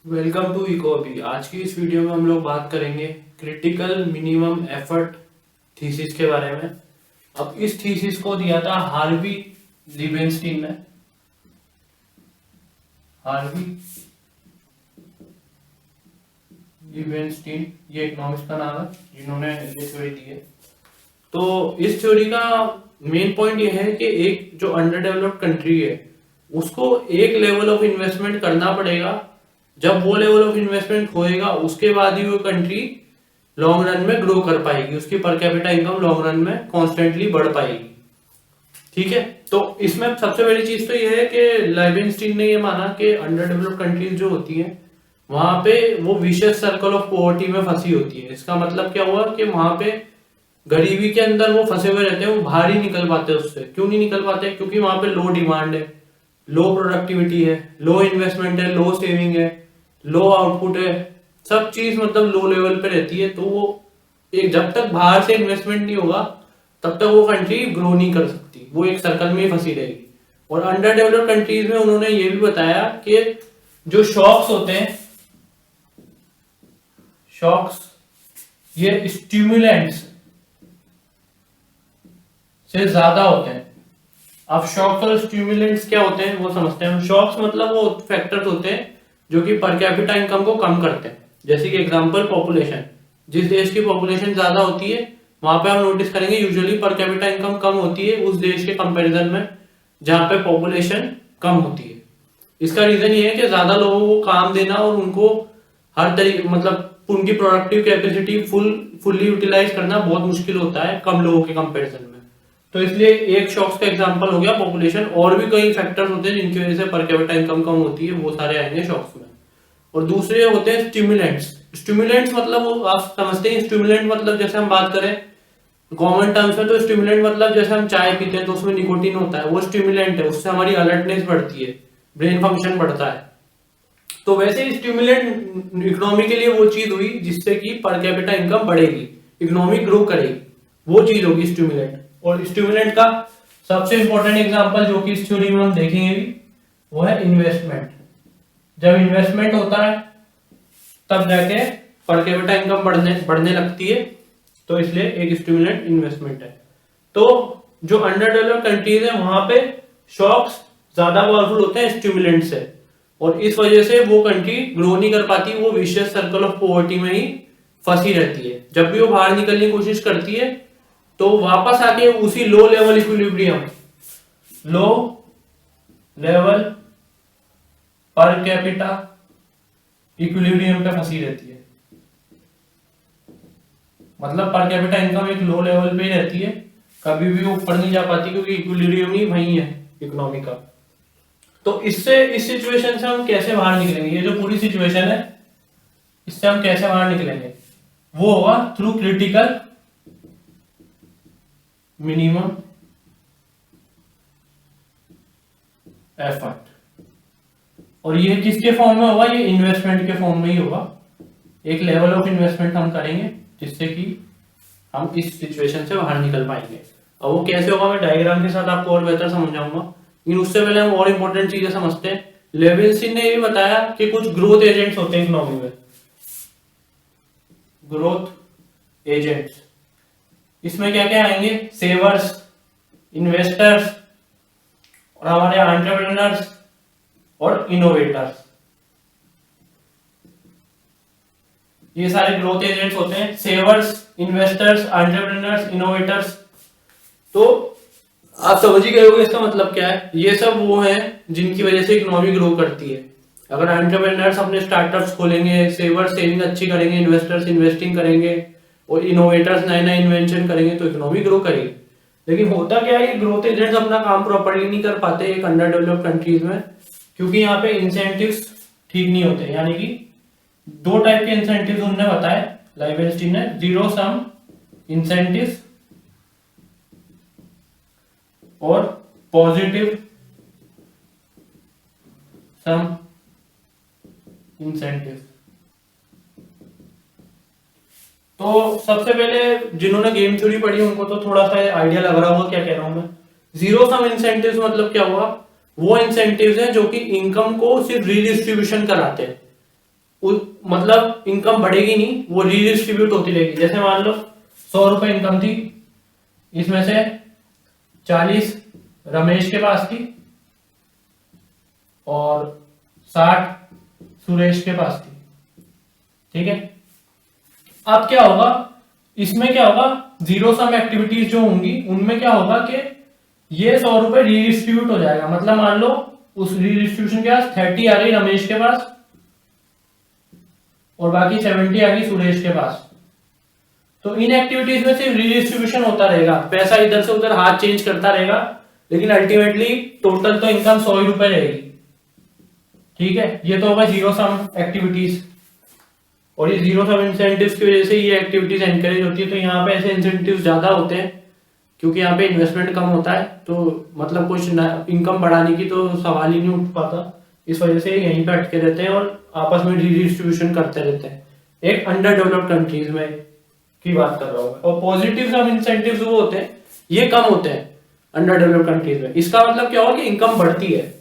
Welcome to इकोबी। आज की इस वीडियो में हम लोग बात करेंगे क्रिटिकल मिनिमम एफर्ट थीसिस के बारे में। अब इस थीसिस को दिया था हार्वी लिबेनस्टीन ने। हार्वी लिबेनस्टीन ये इकोनॉमिस्ट का नाम है जिन्होंने ये थ्योरी दी है। तो इस थ्योरी का मेन पॉइंट ये है कि एक जो अंडर डेवलप्ड कंट्री है उसको एक लेवल ऑफ इन्वेस्टमेंट करना पड़ेगा। जब वो लेवल ऑफ इन्वेस्टमेंट होएगा उसके बाद ही वो कंट्री लॉन्ग रन में ग्रो कर पाएगी, उसकी per capita income long run में कॉन्स्टेंटली बढ़ पाएगी। ठीक है, तो इसमें सबसे बड़ी चीज तो ये है कि लाइबेनस्टीन ने ये माना कि अंडर डेवलप्ड कंट्रीज जो होती हैं वहां पे वो विशियस सर्कल ऑफ पॉवर्टी में फंसी होती है। इसका मतलब क्या हुआ कि वहां पे गरीबी के अंदर वो फंसे हुए रहते हैं, वो बाहर ही निकल पाते हैं उससे। क्यों नहीं निकल पाते? क्योंकि वहां पे लो डिमांड है, लो प्रोडक्टिविटी है, लो इन्वेस्टमेंट है, लो सेविंग है, लो आउटपुट है, सब चीज मतलब लो लेवल पे रहती है। तो वो एक जब तक बाहर से इन्वेस्टमेंट नहीं होगा तब तक वो कंट्री ग्रो नहीं कर सकती, वो एक सर्कल में ही फंसी रहेगी। और अंडर डेवलप्ड कंट्रीज में उन्होंने ये भी बताया कि जो शॉक्स होते हैं, शॉक्स ये स्टिमुलेंट्स से ज्यादा होते हैं। अब शॉक्स और स्टिमुलेंट्स क्या होते हैं वो समझते हैं। शॉक्स मतलब वो फैक्टर्स होते हैं जो कि पर कैपिटा इनकम को कम करते हैं। जैसे कि एग्जांपल पॉपुलेशन, जिस देश की पॉपुलेशन ज्यादा होती है वहां पे हम नोटिस करेंगे यूजुअली पर कैपिटा इनकम कम होती है उस देश के कंपैरिजन में जहां पे पॉपुलेशन कम होती है। इसका रीजन ये है कि ज्यादा लोगों को काम देना और उनको हर तरीके मतलब उनकी प्रोडक्टिव कैपेसिटी फुल्ली यूटिलाइज करना बहुत मुश्किल होता है कम लोगों के कंपैरिजन में। तो इसलिए एक शॉक्स का एग्जांपल हो गया पॉपुलेशन। और भी कई फैक्टर्स होते हैं जिनकी वजह से पर कैपिटा इनकम कम होती है, वो सारे आएंगे शॉक्स में। और दूसरे होते हैं स्टिमुलेंट्स। स्टिमुलेंट्स मतलब वो आप समझते हैं, स्टिमुलेंट मतलब जैसे हम बात करें कॉमन टर्म्स में तो स्टिमुलेंट मतलब जैसे हम चाय पीते हैं तो उसमें निकोटीन होता है, वो स्टिमुलेंट है, उससे हमारी अलर्टनेस बढ़ती है, ब्रेन फंक्शन बढ़ता है। तो वैसे ही स्टिमुलेंट इकोनॉमी के लिए वो चीज हुई जिससे कि पर कैपिटा इनकम बढ़ेगी, इकोनॉमी ग्रो करेगी, वो चीज होगी स्टिमुलेंट। और स्टिमुलेंट का सबसे इंपॉर्टेंट एग्जांपल जो कि इस थ्योरी में हम देखेंगे भी वो है इन्वेस्टमेंट। जब इन्वेस्टमेंट होता है तब जाके पर कैपिटा इनकम बढ़ने लगती है, तो इसलिए एक स्टिमुलेंट इन्वेस्टमेंट है। तो जो अंडर डेवलप्ड कंट्रीज है वहां पे शॉक्स ज्यादा पावरफुल होते हैं स्टिमुलेंट से, और इस वजह से वो कंट्री ग्रो नहीं कर पाती, वो विशियस सर्कल ऑफ पॉवर्टी में ही फंसी रहती है। जब भी वो बाहर निकलने की कोशिश करती है तो वापस आके उसी low level equilibrium, low level per capita equilibrium पे फंसी रहती है। मतलब पर कैपिटा इनकम एक लो लेवल पे ही रहती है, कभी भी ऊपर नहीं जा पाती क्योंकि इक्विलिब्रियम ही वही है इकोनॉमी का। तो इससे इस सिचुएशन से हम कैसे बाहर निकलेंगे? ये जो पूरी सिचुएशन है इससे हम कैसे बाहर निकलेंगे वो होगा थ्रू क्रिटिकल मिनिमम एफर्ट। और ये किसके फॉर्म में होगा? ये इन्वेस्टमेंट के फॉर्म में ही होगा। एक लेवल ऑफ इन्वेस्टमेंट हम करेंगे जिससे कि हम इस सिचुएशन से बाहर निकल पाएंगे। अब वो कैसे होगा मैं डायग्राम के साथ आपको और बेहतर समझाऊंगा, लेकिन उससे पहले हम और इंपॉर्टेंट चीजें समझते हैं। लेविन्स्टीन ने ये भी बताया कि कुछ ग्रोथ एजेंट्स होते हैं इकोनॉमी में, ग्रोथ एजेंट्स। इसमें क्या क्या आएंगे? सेवर्स, इन्वेस्टर्स, और हमारे एंटरप्रेन्योर्स और इनोवेटर्स। ये सारे ग्रोथ एजेंट्स होते हैं, सेवर्स, इन्वेस्टर्स, एंटरप्रेन्योर्स, इनोवेटर्स। तो आप समझ ही गए होंगे इसका मतलब क्या है। ये सब वो हैं जिनकी वजह से इकोनॉमी ग्रो करती है। अगर एंटरप्रेन्योर्स अपने स्टार्टअप्स खोलेंगे, सेवर्स सेविंग अच्छी करेंगे, इन्वेस्टर्स इन्वेस्टिंग करेंगे और इनोवेटर्स नए नए इन्वेंशन करेंगे तो इकोनॉमी ग्रो करेगी। लेकिन होता क्या है, ग्रोथ एजेंट्स अपना काम प्रॉपर्ली नहीं कर पाते एक अंडर डेवलप्ड कंट्रीज में, क्योंकि यहाँ पे इंसेंटिव्स ठीक नहीं होते। यानी कि दो टाइप के इंसेंटिव्स उन्होंने बताए लाइबेनस्टीन ने, जीरो सम इंसेंटिव्स और पॉजिटिव सम इंसेंटिव। तो सबसे पहले जिन्होंने गेम थ्योरी पढ़ी उनको तो थोड़ा सा आइडिया लग रहा होगा क्या कह रहा हूं मैं। जीरो सम इंसेंटिव्स मतलब क्या हुआ? वो इंसेंटिव्स हैं जो कि इनकम को सिर्फ रीडिस्ट्रीब्यूशन कराते हैं। मतलब इनकम बढ़ेगी नहीं, वो रीडिस्ट्रीब्यूट होती रहेगी। जैसे मान लो 100 रुपए इनकम थी, इसमें से 40 रमेश के पास थी और 60 सुरेश के पास थी, ठीक है। अब क्या होगा, इसमें क्या होगा, जीरो सम एक्टिविटीज जो होंगी उनमें क्या होगा कि ये 100 रुपए रीडिस्ट्रीब्यूट हो जाएगा। मतलब मान लो उस रीडिस्ट्रीब्यूशन के पास 30 आ गई रमेश के पास और बाकी 70 आ गई सुरेश के पास। तो इन एक्टिविटीज में सिर्फ रीडिस्ट्रीब्यूशन होता रहेगा, पैसा इधर से उधर हाथ चेंज करता रहेगा, लेकिन अल्टीमेटली टोटल तो इनकम 100 ही रुपए रहेगी, ठीक है। ये तो होगा जीरो सम एक्टिविटीज, और ये जीरो सम इंसेंटिव्स की वजह से ये एक्टिविटीज एनकरेज होती है। तो यहाँ पे ऐसे इंसेंटिव्स ज्यादा होते हैं क्योंकि यहाँ पे इन्वेस्टमेंट कम होता है, तो मतलब कुछ इनकम बढ़ाने की तो सवाल ही नहीं उठ पाता। इस वजह से यहीं पे अटके रहते हैं और आपस में रीडिस्ट्रीब्यूशन करते रहते हैं। एक अंडर डेवलप्ड कंट्रीज में की बात कर रहा हूँ। और पॉजिटिव सम इंसेंटिव्स वो होते हैं, ये कम होते हैं अंडर डेवलप्ड कंट्रीज में। इसका मतलब क्या होगा कि इनकम बढ़ती है।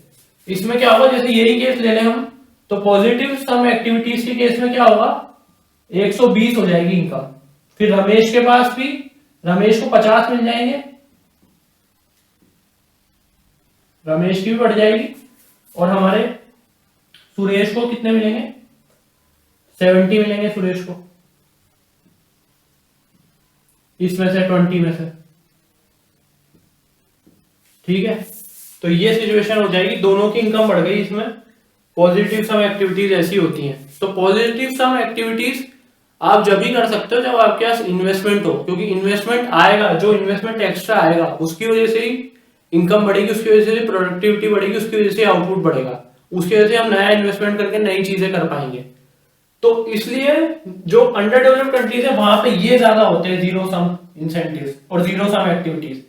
इसमें क्या होगा, जैसे यही केस ले लें हम, तो पॉजिटिव सम एक्टिविटीज के केस में क्या होगा, 120 हो जाएगी इनकम। फिर रमेश के पास भी, रमेश को 50 मिल जाएंगे, रमेश की भी बढ़ जाएगी, और हमारे सुरेश को कितने मिलेंगे, 70 मिलेंगे सुरेश को, इसमें से 20 में से, ठीक है। तो ये सिचुएशन हो जाएगी, दोनों की इनकम बढ़ गई। इसमें पॉजिटिव सम एक्टिविटीज ऐसी होती हैं। तो पॉजिटिव सम एक्टिविटीज आप जब भी कर सकते हो जब आपके पास इन्वेस्टमेंट हो, क्योंकि इन्वेस्टमेंट आएगा, जो इन्वेस्टमेंट एक्स्ट्रा आएगा उसकी वजह से ही इनकम बढ़ेगी, उसकी वजह से प्रोडक्टिविटी बढ़ेगी, उसकी वजह से आउटपुट बढ़ेगा, उसकी वजह से हम नया इन्वेस्टमेंट करके नई चीजें कर पाएंगे। तो इसलिए जो अंडर डेवलप्ड कंट्रीज है वहां पे ये ज्यादा होते हैं जीरो सम इंसेंटिव्स और जीरो सम एक्टिविटीज,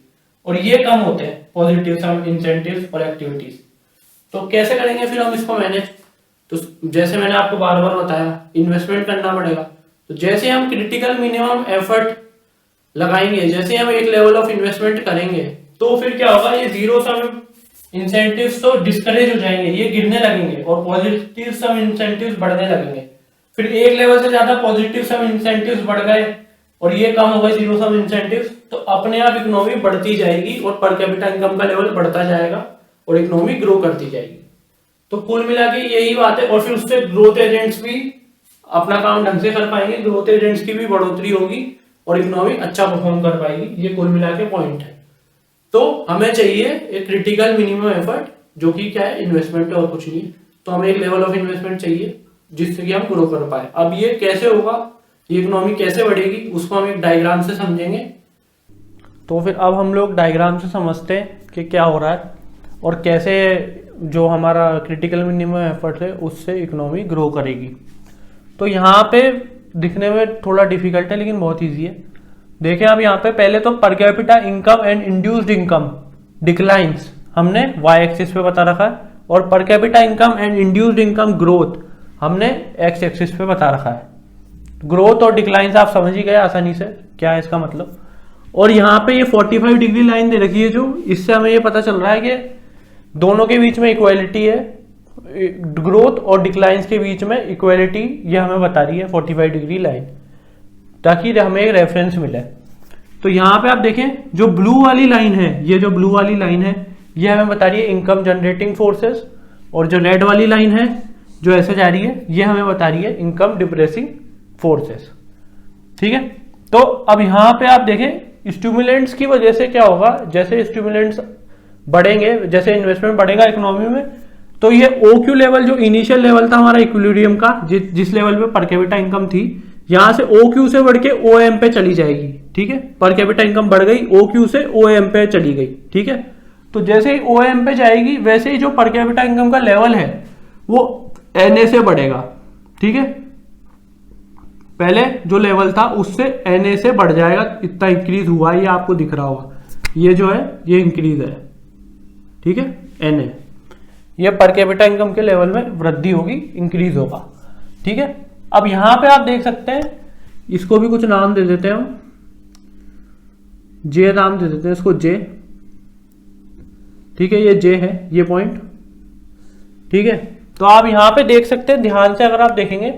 और ये कम होते हैं पॉजिटिव सम इंसेंटिव्स और एक्टिविटीज। तो कैसे करेंगे फिर हम इसको मैनेज, तो जैसे मैंने आपको बार बार बताया, इन्वेस्टमेंट करना पड़ेगा। तो जैसे हम क्रिटिकल मिनिमम एफर्ट लगाएंगे, जैसे हम एक लेवल ऑफ इन्वेस्टमेंट करेंगे, तो फिर क्या होगा, ये जीरो सम इंसेंटिव्स तो डिस्करेज हो जाएंगे, ये गिरने लगेंगे और पॉजिटिव सम इंसेंटिव्स बढ़ने लगेंगे। फिर एक लेवल से ज्यादा पॉजिटिव सम इंसेंटिव्स बढ़ गए और ये कम हो गए जीरो सम इंसेंटिव्स, तो अपने आप इकोनॉमी बढ़ती जाएगी और पर कैपिटा इनकम का लेवल बढ़ता जाएगा और इकोनॉमी ग्रो करती जाएगी। तो कुल मिला के यही बात है। और फिर उससे ग्रोथ एजेंट्स भी अपना काम ढंग से कर पाएंगे, ग्रोथ एजेंट्स की भी बढ़ोतरी होगी और इकोनॉमी अच्छा परफॉर्म कर पाएगी। ये कुल मिला के पॉइंट है। तो हमें चाहिए एक क्रिटिकल मिनिमम एफर्ट, जो कि क्या है, इन्वेस्टमेंट और कुछ नहीं। तो हमें एक लेवल ऑफ इन्वेस्टमेंट चाहिए जिससे कि हम ग्रो कर पाए। अब ये कैसे होगा, ये इकोनॉमी कैसे बढ़ेगी, उसको हम एक डायग्राम से समझेंगे। तो फिर अब हम लोग डायग्राम से समझते हैं कि क्या हो रहा है और कैसे जो हमारा क्रिटिकल मिनिमम एफर्ट है उससे इकोनॉमी ग्रो करेगी। तो यहाँ पे दिखने में थोड़ा डिफिकल्ट है लेकिन बहुत ईजी है। देखें अब यहाँ पे पहले तो per capita income and induced income declines हमने वाई एक्सिस पे बता रखा है, और per capita income and induced income growth हमने एक्स एक्सिस पे बता रखा है। ग्रोथ और डिक्लाइंस आप समझ ही गए आसानी से क्या है इसका मतलब। और यहाँ पे ये 45 डिग्री लाइन दे रखी है, जो इससे हमें ये पता चल रहा है कि दोनों के बीच में इक्वालिटी है, ग्रोथ और डिक्लाइंस के बीच में इक्वालिटी ये हमें बता रही है 45 डिग्री लाइन, ताकि हमें एक रेफरेंस मिले। तो यहाँ पे आप देखें जो ब्लू वाली लाइन है, ये जो ब्लू वाली लाइन है ये हमें बता रही है इनकम जनरेटिंग फोर्सेस, और जो रेड वाली लाइन है जो ऐसे जा रही है ये हमें बता रही है इनकम डिप्रेसिंग फोर्सेस, ठीक है। तो अब यहाँ पे आप देखें स्टिमुलेंट्स की वजह से क्या होगा, जैसे स्टिमुलेंट्स बढ़ेंगे, जैसे इन्वेस्टमेंट बढ़ेगा इकोनॉमी में, तो ये OQ लेवल जो इनिशियल लेवल था हमारा इक्विलिब्रियम का, जिस लेवल पे पर कैपिटा इनकम थी, यहां से OQ से बढ़ के OM पे चली जाएगी, ठीक है। पर कैपिटा इनकम बढ़ गई, OQ से OM पे चली गई, ठीक है। तो जैसे ही OM पे जाएगी वैसे ही जो पर कैपिटा इनकम का लेवल है वो NA से बढ़ेगा, ठीक है। पहले जो लेवल था उससे NA से बढ़ जाएगा, इतना इंक्रीज हुआ, ये आपको दिख रहा होगा, ये जो है ये इंक्रीज है, ठीक है। NA ये पर कैपिटा इनकम के लेवल में वृद्धि होगी, इंक्रीज होगा, ठीक है। अब यहां पे आप देख सकते हैं, इसको भी कुछ नाम दे देते हैं हम, J नाम दे देते हैं इसको, J, ठीक है, ये J है ये पॉइंट, ठीक है। तो आप यहाँ पे देख सकते हैं, ध्यान से अगर आप देखेंगे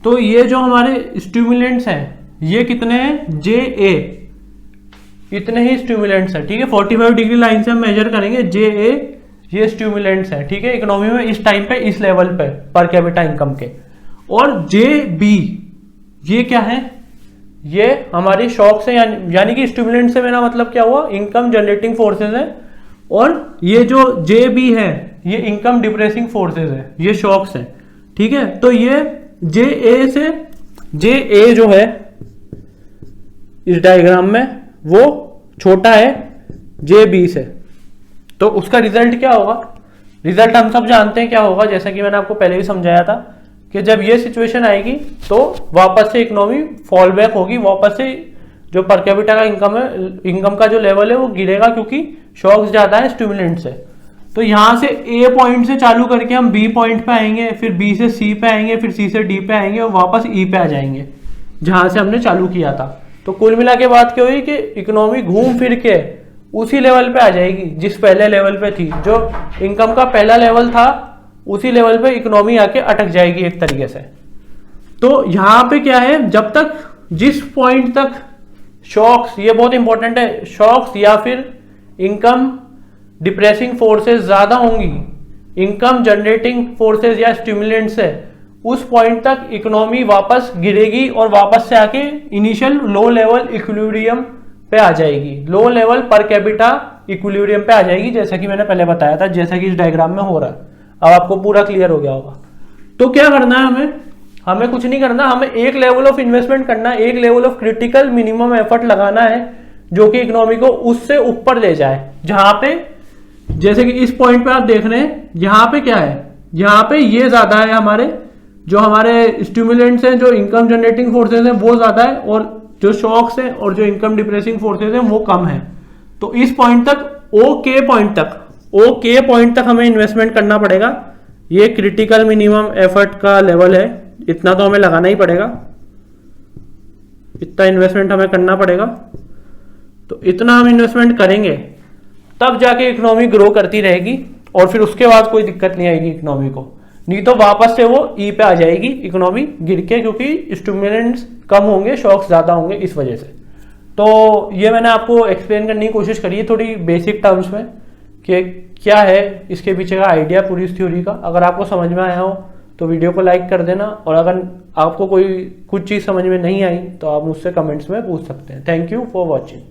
तो ये जो हमारे स्टिमुलेंट्स हैं ये कितने हैं, जे ए, इतने ही स्टिमुलेंट्स हैं, ठीक है। 45 डिग्री लाइन से हम मेजर करेंगे, जे ए ये स्टिमुलेंट्स हैं, ठीक है, इकोनॉमी में इस टाइम पे, इस लेवल पे पर कैपिटा इनकम के। और जे बी ये क्या है, ये हमारी शॉक्स है, यानी कि स्टिमुलेंट से मेरा मतलब क्या हुआ, इनकम जनरेटिंग फोर्सेज है। और ये जो जे बी है ये इनकम डिप्रेसिंग फोर्सेज है, ये शॉक्स है, ठीक है। तो ये जे ए से, जे ए जो है इस डायग्राम में वो छोटा है जे बी से, तो उसका रिजल्ट क्या होगा, रिजल्ट हम सब जानते हैं क्या होगा, जैसा कि मैंने आपको पहले भी समझाया था कि जब ये सिचुएशन आएगी तो वापस से इकोनॉमी फॉल बैक होगी, वापस से जो पर कैपिटा का इनकम है, इनकम का जो लेवल है वो गिरेगा, क्योंकि शॉक्स ज्यादा है स्टिमुलेंट से। तो यहां से ए पॉइंट से चालू करके हम बी पॉइंट पे आएंगे, फिर बी से सी पे आएंगे, फिर सी से डी पे आएंगे और वापस ई पे आ जाएंगे जहां से हमने चालू किया था। तो कुल मिला के बात क्या हुई कि इकोनॉमी घूम फिर के उसी लेवल पे आ जाएगी जिस पहले लेवल पे थी, जो इनकम का पहला लेवल था उसी लेवल पे इकोनॉमी आके अटक जाएगी एक तरीके से। तो यहां पे क्या है, जब तक जिस पॉइंट तक शॉक्स, ये बहुत इंपॉर्टेंट है, शॉक्स या फिर इनकम डिप्रेसिंग फोर्सेस ज्यादा होंगी इनकम जनरेटिंग फोर्सेस या स्टिमुलेंट्स से, उस पॉइंट तक इकोनॉमी वापस गिरेगी और वापस से आके इनिशियल लो लेवल इक्विलिब्रियम पे आ जाएगी, low level per capita equilibrium पे आ जाएगी, जैसा कि मैंने पहले बताया था, जैसा कि इस डायग्राम में हो रहा है। अब आपको पूरा क्लियर हो गया होगा। तो क्या करना है हमें कुछ नहीं करना, हमें एक लेवल ऑफ इन्वेस्टमेंट करना है, एक level of critical minimum effort लगाना है जो कि इकोनॉमी को उससे ऊपर ले जाए, जहां पे जैसे कि इस पॉइंट पे आप देख रहे हैं, यहां पे क्या है, यहां पे ये ज्यादा है, हमारे स्टिमुलेंट्स हैं, जो इनकम जनरेटिंग फोर्सेज हैं वो ज्यादा है, और जो शॉक्स हैं और जो इनकम डिप्रेसिंग फोर्सेज हैं वो कम है। तो इस पॉइंट तक, ओ के पॉइंट तक हमें इन्वेस्टमेंट करना पड़ेगा। ये क्रिटिकल मिनिमम एफर्ट का लेवल है, इतना तो हमें लगाना ही पड़ेगा, इतना इन्वेस्टमेंट हमें करना पड़ेगा। तो इतना हम इन्वेस्टमेंट करेंगे तब जाके इकोनॉमी ग्रो करती रहेगी, और फिर उसके बाद कोई दिक्कत नहीं आएगी इकोनॉमी को, नहीं तो वापस से वो ई पे आ जाएगी इकोनॉमी गिर के, क्योंकि स्टिमुलेंट्स कम होंगे, शॉक्स ज्यादा होंगे इस वजह से। तो ये मैंने आपको एक्सप्लेन करने की कोशिश करी है थोड़ी बेसिक टर्म्स में कि क्या है इसके पीछे का आइडिया पूरी इस थ्योरी का। अगर आपको समझ में आया हो तो वीडियो को लाइक कर देना, और अगर आपको कोई कुछ चीज़ समझ में नहीं आई तो आप मुझसे कमेंट्स में पूछ सकते हैं। Thank you for watching.